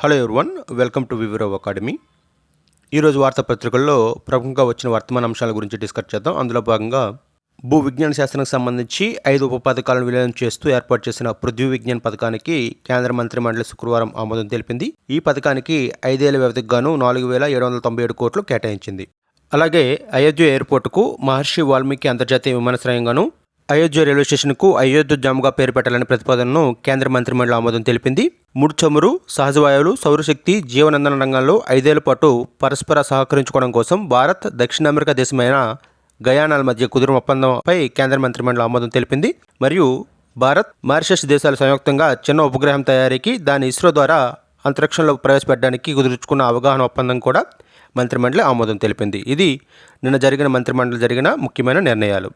Hello everyone, welcome to Vivaro Academy. ఈరోజు వార్తాపత్రికల్లో ప్రముఖంగా వచ్చిన వర్తమాన అంశాల గురించి డిస్కస్ చేద్దాం. అందులో భాగంగా భూ విజ్ఞాన శాస్త్రానికి సంబంధించి 5 ఉప పథకాలను విలీనం చేస్తూ ఏర్పాటు చేసిన పృథ్వీ విజ్ఞాన్ పథకానికి కేంద్ర మంత్రి మండలి శుక్రవారం ఆమోదం తెలిపింది. ఈ పథకానికి 5 ఏళ్ల వ్యవధికి గాను 4,797 కోట్లు కేటాయించింది. అలాగే అయోధ్య ఎయిర్పోర్టుకు మహర్షి వాల్మీకి అంతర్జాతీయ విమానాశ్రయంగాను, అయోధ్య రైల్వే స్టేషన్కు అయోధ్య జామ్గా పేరు పెట్టాలనే ప్రతిపాదనను కేంద్ర మంత్రిమండలి ఆమోదం తెలిపింది. ముడి చమురు, సహజ వాయువులు, సౌరశక్తి, జీవనందన రంగంలో 5 ఏళ్ల పాటు పరస్పర సహకరించుకోవడం కోసం భారత్, దక్షిణ అమెరికా దేశమైన గయానాల మధ్య కుదిరిన ఒప్పందంపై కేంద్ర మంత్రిమండలి ఆమోదం తెలిపింది. మరియు భారత్, మారిషస్ దేశాలు సంయుక్తంగా చిన్న ఉపగ్రహం తయారీకి దాని ఇస్రో ద్వారా అంతరిక్షంలో ప్రవేశపెట్టడానికి కుదుర్చుకున్న అవగాహన ఒప్పందం కూడా మంత్రిమండలి ఆమోదం తెలిపింది. ఇది నిన్న జరిగిన మంత్రిమండలి జరిగిన ముఖ్యమైన నిర్ణయాలు.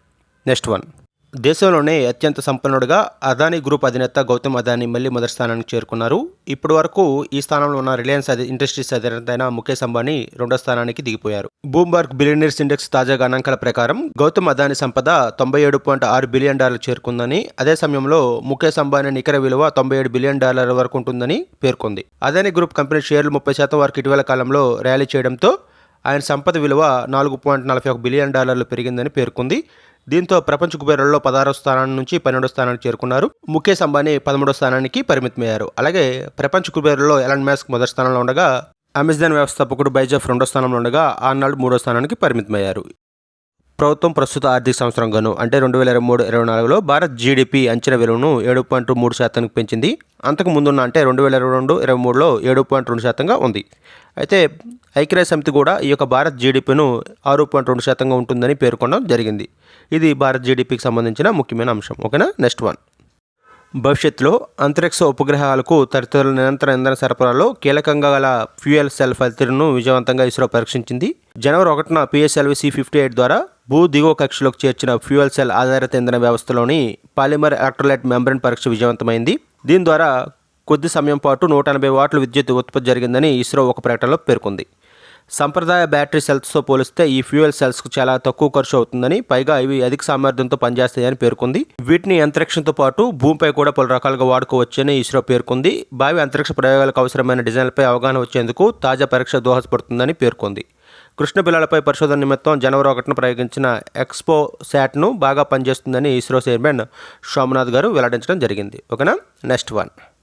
Next one. దేశంలోనే అత్యంత సంపన్నుడిగా అదానీ గ్రూప్ అధినేత గౌతమ్ అదానీ మళ్లీ మొదటి స్థానానికి చేరుకున్నారు. ఇప్పటి వరకు ఈ స్థానంలో ఉన్న రిలయన్స్ ఇండస్ట్రీస్ అధినేత అయిన ముఖేష్ అంబానీ రెండో స్థానానికి దిగిపోయారు. బ్లూంబర్గ్ బిలియనీర్స్ ఇండెక్స్ తాజా గణాంకాల ప్రకారం గౌతమ్ అదానీ సంపద $97.6 బిలియన్ చేరుకుందని, అదే సమయంలో ముఖేష్ అంబానీ నికర విలువ $97 బిలియన్ వరకు ఉంటుందని పేర్కొంది. అదానీ గ్రూప్ కంపెనీ షేర్లు 30% వరకు ఇటీవల కాలంలో ర్యాలీ చేయడంతో ఆయన సంపద విలువ $4.41 బిలియన్ పెరిగిందని పేర్కొంది. దీంతో ప్రపంచ కుబేరుల్లో 16వ స్థానం నుంచి 12వ స్థానానికి చేరుకున్నారు. ముఖేష్ అంబానీ 13వ స్థానానికి పరిమితమయ్యారు. అలాగే ప్రపంచ కుబేరుల్లో ఎలాన్ మస్క్ మొదటి స్థానంలో ఉండగా, అమెజాన్ వ్యవస్థాపకుడు బైజాఫ్ రెండో స్థానంలో ఉండగా, ఆర్నాల్డ్ 3వ స్థానానికి పరిమితమయ్యారు. ప్రభుత్వం ప్రస్తుత ఆర్థిక సంవత్సరం గాను అంటే 2023-24లో భారత్ జీడిపి అంచనా విలువను 7.3% పెంచింది. అంతకు ముందున్న అంటే 2022-23లో 7.2% ఉంది. అయితే ఐక్యరాజ్య సమితి కూడా ఈ యొక్క భారత్ జీడిపిను 6.2% ఉంటుందని పేర్కొనడం జరిగింది. ఇది భారత్ జీడిపికి సంబంధించిన ముఖ్యమైన అంశం. ఓకేనా. Next one. భవిష్యత్తులో అంతరిక్ష ఉపగ్రహాలకు తదితరుల నిరంతర ఇంధన సరఫరాలో కీలకంగా గల ఫ్యూయల్ సెల్ పనితీరును విజయవంతంగా ఇస్రో పరీక్షించింది. జనవరి 1న PSLV C58 ద్వారా భూ దిగువ కక్షలోకి చేర్చిన ఫ్యూయల్ సెల్ ఆధారిత ఇంధన వ్యవస్థలోని పాలిమర్ ఎలక్ట్రోలైట్ మెంబ్రేన్ పరీక్ష విజయవంతమైంది. దీని ద్వారా కొద్ది సమయం పాటు 180 వాట్ల విద్యుత్ ఉత్పత్తి జరిగిందని ఇస్రో ఒక ప్రకటనలో పేర్కొంది. సంప్రదాయ బ్యాటరీ సెల్స్తో పోలిస్తే ఈ ఫ్యూయల్ సెల్స్కు చాలా తక్కువ ఖర్చు అవుతుందని, పైగా ఇవి అధిక సామర్థ్యంతో పనిచేస్తాయని పేర్కొంది. వీటిని అంతరిక్షంతో పాటు భూమిపై కూడా పలు రకాలుగా వాడుకోవచ్చని ఇస్రో పేర్కొంది. భావి అంతరిక్ష ప్రయోగాలకు అవసరమైన డిజైన్లపై అవగాహన వచ్చేందుకు తాజా పరీక్ష దోహదపడుతుందని పేర్కొంది. కృష్ణ బిలాలపై పరిశోధన నిమిత్తం జనవరి 1న ప్రయోగించిన ఎక్స్పో శాట్ను బాగా పనిచేస్తుందని ఇస్రో చైర్మన్ సోమనాథ్ గారు వెల్లడించడం జరిగింది. ఓకేనా. Next one.